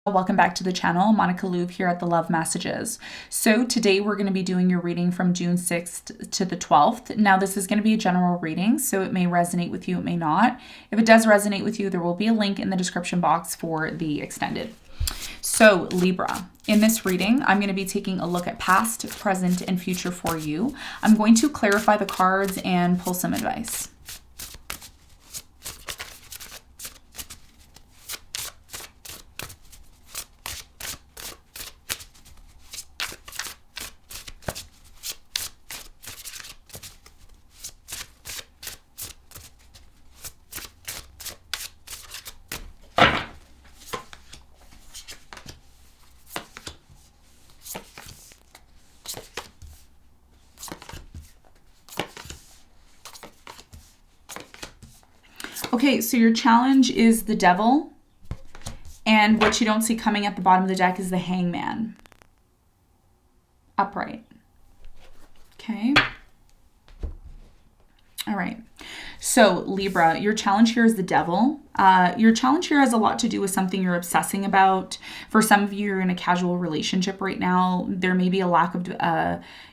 Welcome back to the channel. Monica Louv here at the Love Messages. So today we're going to be doing your reading from June 6th to the 12th. Now this is going to be a general reading, so it may resonate with you, it may not. If it does resonate with you, there will be a link in the description box for the extended. So Libra, in this reading, I'm going to be taking a look at past, present, and future for you. I'm going to clarify the cards and pull some advice. Okay, so your challenge is the Devil, and what you don't see coming at the bottom of the deck is the Hangman. Upright. Okay. All right. So Libra, your challenge here is the Devil. Your challenge here has a lot to do with something you're obsessing about. For some of you, you're in a casual relationship right now. There may be a lack of,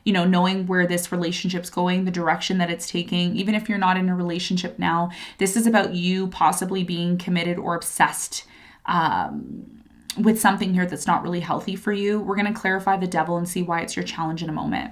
knowing where this relationship's going, the direction that it's taking. Even if you're not in a relationship now, this is about you possibly being committed or obsessed with something here that's not really healthy for you. We're going to clarify the Devil and see why it's your challenge in a moment.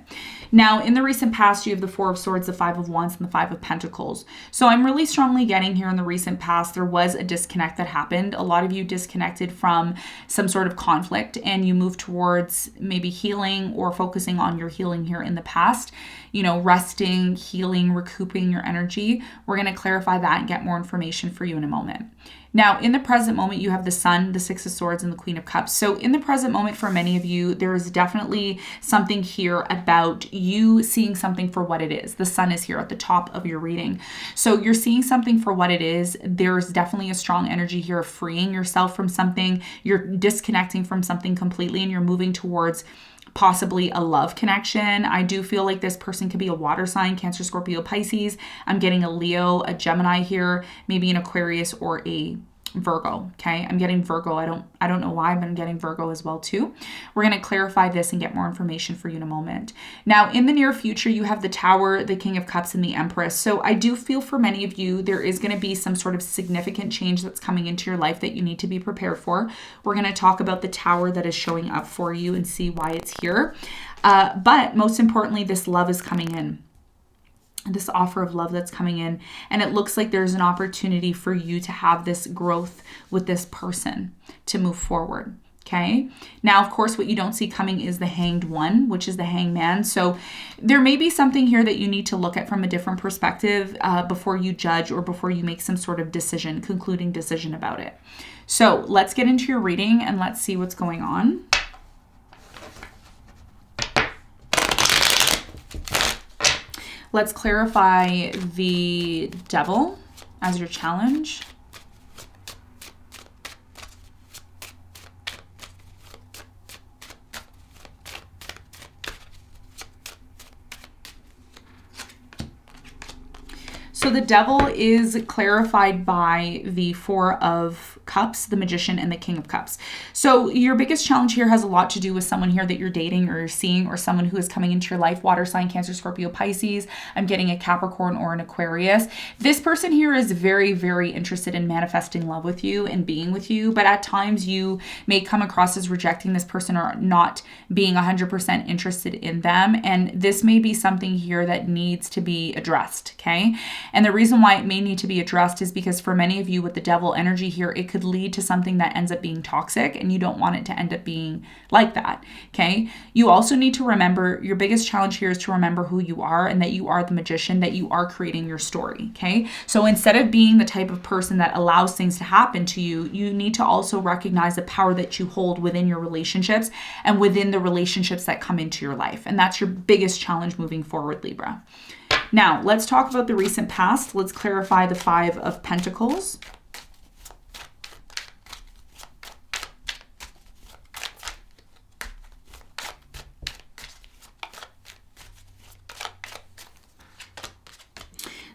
Now, in the recent past, you have the Four of Swords, the Five of Wands, and the Five of Pentacles. So I'm really strongly getting here in the recent past, there was a disconnect that happened. A lot of you disconnected from some sort of conflict and you moved towards maybe healing or focusing on your healing here in the past. Resting, healing, recouping your energy. We're going to clarify that and get more information for you in a moment. Now, in the present moment, you have the Sun, the Six of Swords, and the Queen of Cups. So in the present moment, for many of you, there is definitely something here about you seeing something for what it is. The Sun is here at the top of your reading. So you're seeing something for what it is. There's definitely a strong energy here of freeing yourself from something. You're disconnecting from something completely and you're moving towards possibly a love connection. I do feel like this person could be a water sign, Cancer, Scorpio, Pisces. I'm getting a Leo, a Gemini here, maybe an Aquarius or a Virgo. Okay. I'm getting Virgo. I don't know why, but I'm getting Virgo as well too. We're going to clarify this and get more information for you in a moment. Now, in the near future, you have the Tower, the King of Cups, and the Empress. So I do feel for many of you, there is going to be some sort of significant change that's coming into your life that you need to be prepared for. We're going to talk about the Tower that is showing up for you and see why it's here. But most importantly, this love is coming in. This offer of love that's coming in, and it looks like there's an opportunity for you to have this growth with this person to move forward. Okay. Now, of course, what you don't see coming is the Hanged One, which is the Hangman. So there may be something here that you need to look at from a different perspective before you judge or before you make some sort of concluding decision about it. So let's get into your reading and let's see what's going on. Let's clarify the Devil as your challenge. So the Devil is clarified by the Four of Cups, the Magician, and the King of Cups. So your biggest challenge here has a lot to do with someone here that you're dating or you're seeing, or someone who is coming into your life, water sign, Cancer, Scorpio, Pisces. I'm getting a Capricorn or an Aquarius. This person here is very, very interested in manifesting love with you and being with you, but at times you may come across as rejecting this person or not being 100% interested in them. And this may be something here that needs to be addressed, okay? And the reason why it may need to be addressed is because for many of you with the Devil energy here, it could lead to something that ends up being toxic, and you don't want it to end up being like that. Okay. You also need to remember, your biggest challenge here is to remember who you are and that you are the magician, that you are creating your story. Okay. So instead of being the type of person that allows things to happen to you, you need to also recognize the power that you hold within your relationships and within the relationships that come into your life. And that's your biggest challenge moving forward, Libra. Now, let's talk about the recent past. Let's clarify the Five of Pentacles.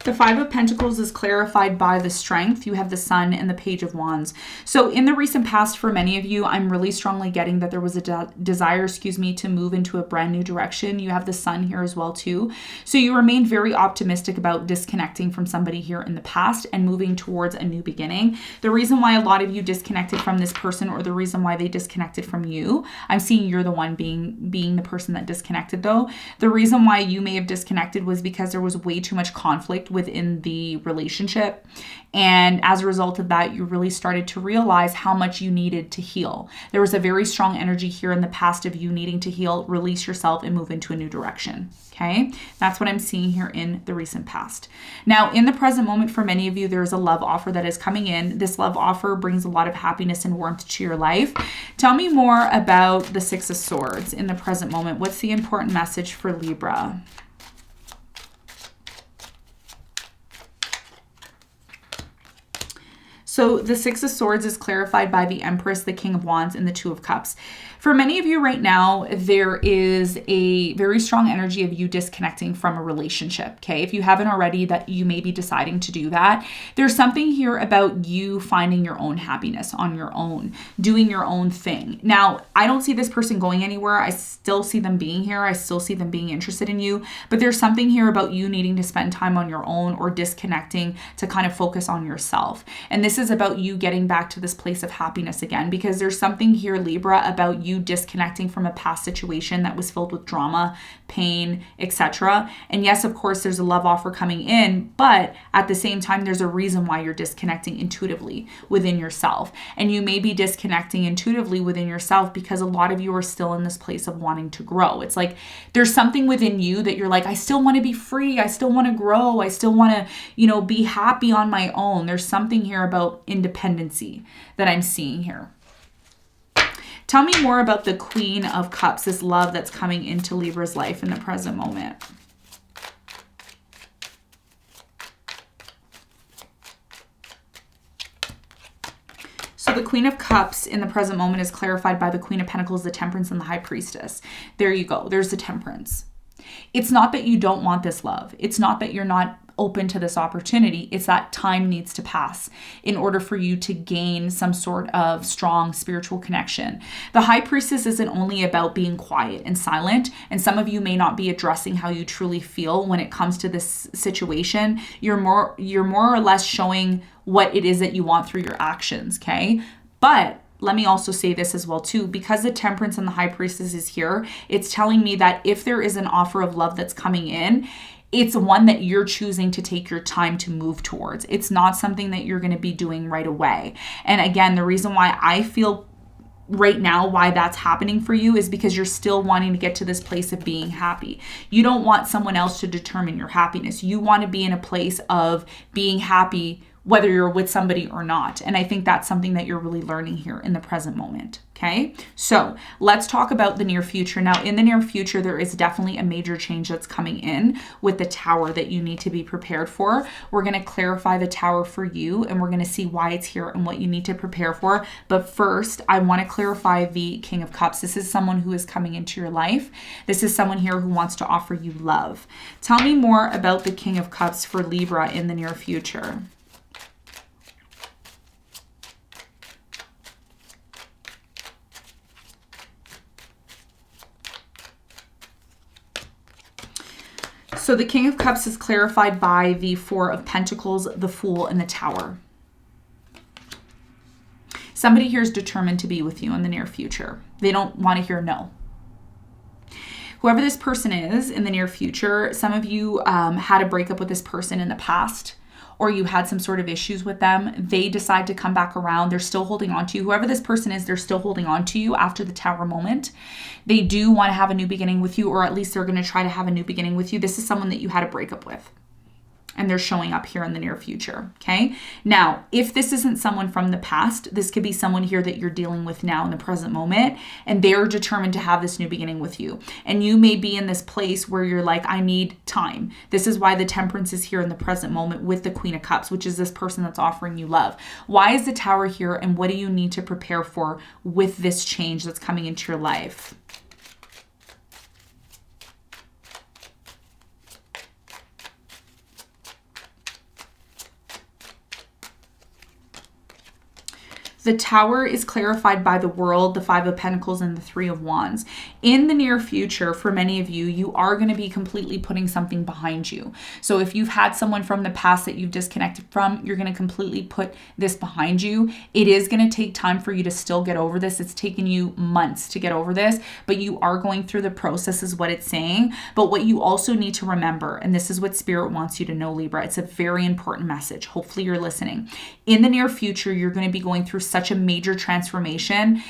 The Five of Pentacles is clarified by the Strength. You have the Sun and the Page of Wands. So in the recent past, for many of you, I'm really strongly getting that there was a desire, to move into a brand new direction. You have the sun here as well too. So you remained very optimistic about disconnecting from somebody here in the past and moving towards a new beginning. The reason why a lot of you disconnected from this person, or the reason why they disconnected from you, I'm seeing you're the one being the person that disconnected though. The reason why you may have disconnected was because there was way too much conflict within the relationship. And as a result of that, you really started to realize how much you needed to heal. There was a very strong energy here in the past of you needing to heal, release yourself, and move into a new direction. Okay, that's what I'm seeing here in the recent past. Now, in the present moment, for many of you, there is a love offer that is coming in. This love offer brings a lot of happiness and warmth to your life. Tell me more about the Six of Swords in the present moment. What's the important message for Libra? So the Six of Swords is clarified by the Empress, the King of Wands, and the Two of Cups. For many of you right now, there is a very strong energy of you disconnecting from a relationship, okay? If you haven't already, that you may be deciding to do that. There's something here about you finding your own happiness on your own, doing your own thing. Now, I don't see this person going anywhere. I still see them being here. I still see them being interested in you, but there's something here about you needing to spend time on your own or disconnecting to kind of focus on yourself. And this is about you getting back to this place of happiness again, because there's something here, Libra, about you disconnecting from a past situation that was filled with drama, pain, etc. And yes, of course, there's a love offer coming in, but at the same time, there's a reason why you're disconnecting intuitively within yourself. And you may be disconnecting intuitively within yourself because a lot of you are still in this place of wanting to grow. It's like there's something within you that you're like, I still want to be free. I still want to grow. I still want to, be happy on my own. There's something here about independency that I'm seeing here. Tell me more about the Queen of Cups, this love that's coming into Libra's life in the present moment. So the Queen of Cups in the present moment is clarified by the Queen of Pentacles, the Temperance, and the High Priestess. There you go. There's the Temperance. It's not that you don't want this love. It's not that you're not open to this opportunity. It's that time needs to pass in order for you to gain some sort of strong spiritual connection. The High Priestess isn't only about being quiet and silent, and some of you may not be addressing how you truly feel when it comes to this situation. You're more or less showing what it is that you want through your actions, okay? But let me also say this as well too, because the Temperance and the High Priestess is here, it's telling me that if there is an offer of love that's coming in, it's one that you're choosing to take your time to move towards. It's not something that you're going to be doing right away. And again, the reason why I feel right now why that's happening for you is because you're still wanting to get to this place of being happy. You don't want someone else to determine your happiness. You want to be in a place of being happy whether you're with somebody or not. And I think that's something that you're really learning here in the present moment. Okay, so let's talk about the near future. Now, in the near future, there is definitely a major change that's coming in with the Tower that you need to be prepared for. We're going to clarify the Tower for you, and we're going to see why it's here and what you need to prepare for. But first, I want to clarify the King of Cups. This is someone who is coming into your life. This is someone here who wants to offer you love. Tell me more about the King of Cups for Libra in the near future. So the King of Cups is clarified by the Four of Pentacles, the Fool, and the Tower. Somebody here is determined to be with you in the near future. They don't want to hear no. Whoever this person is in the near future, some of you had a breakup with this person in the past, or you had some sort of issues with them. They decide to come back around. They're still holding on to you. Whoever this person is, they're still holding on to you after the Tower moment. They do want to have a new beginning with you, or at least they're going to try to have a new beginning with you. This is someone that you had a breakup with, and they're showing up here in the near future, okay? Now, if this isn't someone from the past, this could be someone here that you're dealing with now in the present moment, and they're determined to have this new beginning with you. And you may be in this place where you're like, I need time. This is why the Temperance is here in the present moment with the Queen of Cups, which is this person that's offering you love. Why is the Tower here, and what do you need to prepare for with this change that's coming into your life? The Tower is clarified by the World, the Five of Pentacles, and the Three of Wands. In the near future, for many of you, you are going to be completely putting something behind you. So if you've had someone from the past that you've disconnected from, you're going to completely put this behind you. It is going to take time for you to still get over this. It's taken you months to get over this, but you are going through the process is what it's saying. But what you also need to remember, and this is what Spirit wants you to know, Libra, it's a very important message. Hopefully you're listening. In the near future, you're going to be going through such a major transformation,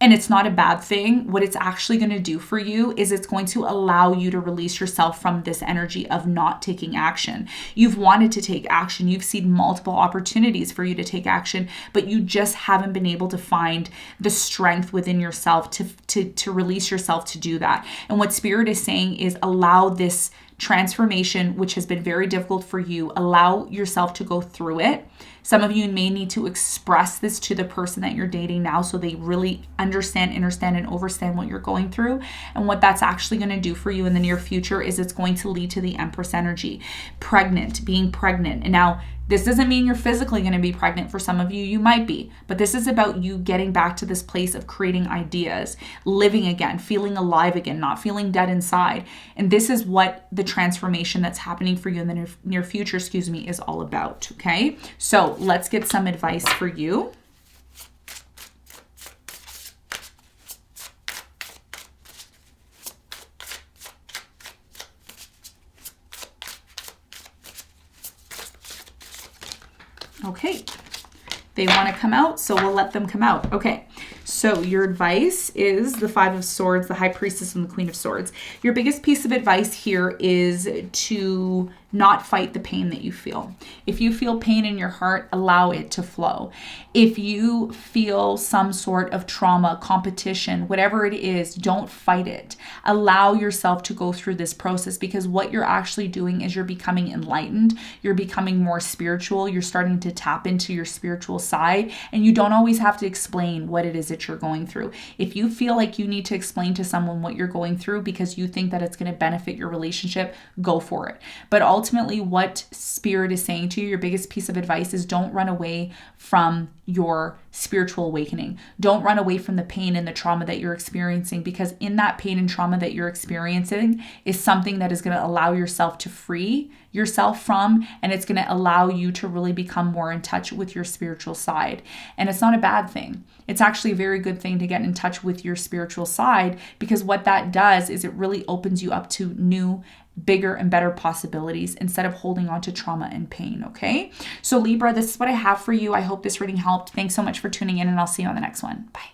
and it's not a bad thing. What it's actually going to do for you is it's going to allow you to release yourself from this energy of not taking action. You've wanted to take action. You've seen multiple opportunities for you to take action, but you just haven't been able to find the strength within yourself to release yourself to do that. And what Spirit is saying is allow this transformation, which has been very difficult for you, allow yourself to go through it. Some of you may need to express this to the person that you're dating now so they really understand, and understand what you're going through. And what that's actually going to do for you in the near future is it's going to lead to the Empress energy, being pregnant. And now, this doesn't mean you're physically going to be pregnant. For some of you, you might be. But this is about you getting back to this place of creating ideas, living again, feeling alive again, not feeling dead inside. And this is what the transformation that's happening for you in the near future, is all about, okay? So let's get some advice for you. Okay, they want to come out, so we'll let them come out. Okay, so your advice is the Five of Swords, the High Priestess, and the Queen of Swords. Your biggest piece of advice here is to not fight the pain that you feel. If you feel pain in your heart, allow it to flow. If you feel some sort of trauma, competition, whatever it is, don't fight it. Allow yourself to go through this process, because what you're actually doing is you're becoming enlightened. You're becoming more spiritual. You're starting to tap into your spiritual side, and you don't always have to explain what it is that you're going through. If you feel like you need to explain to someone what you're going through because you think that it's going to benefit your relationship, go for it. But ultimately, what Spirit is saying to you, your biggest piece of advice is don't run away from your spiritual awakening. Don't run away from the pain and the trauma that you're experiencing, because in that pain and trauma that you're experiencing is something that is going to allow yourself to free yourself from, and it's going to allow you to really become more in touch with your spiritual side. And it's not a bad thing. It's actually a very good thing to get in touch with your spiritual side, because what that does is it really opens you up to new, bigger and better possibilities instead of holding on to trauma and pain, okay? So Libra, this is what I have for you. I hope this reading helped. Thanks so much for tuning in, and I'll see you on the next one. Bye.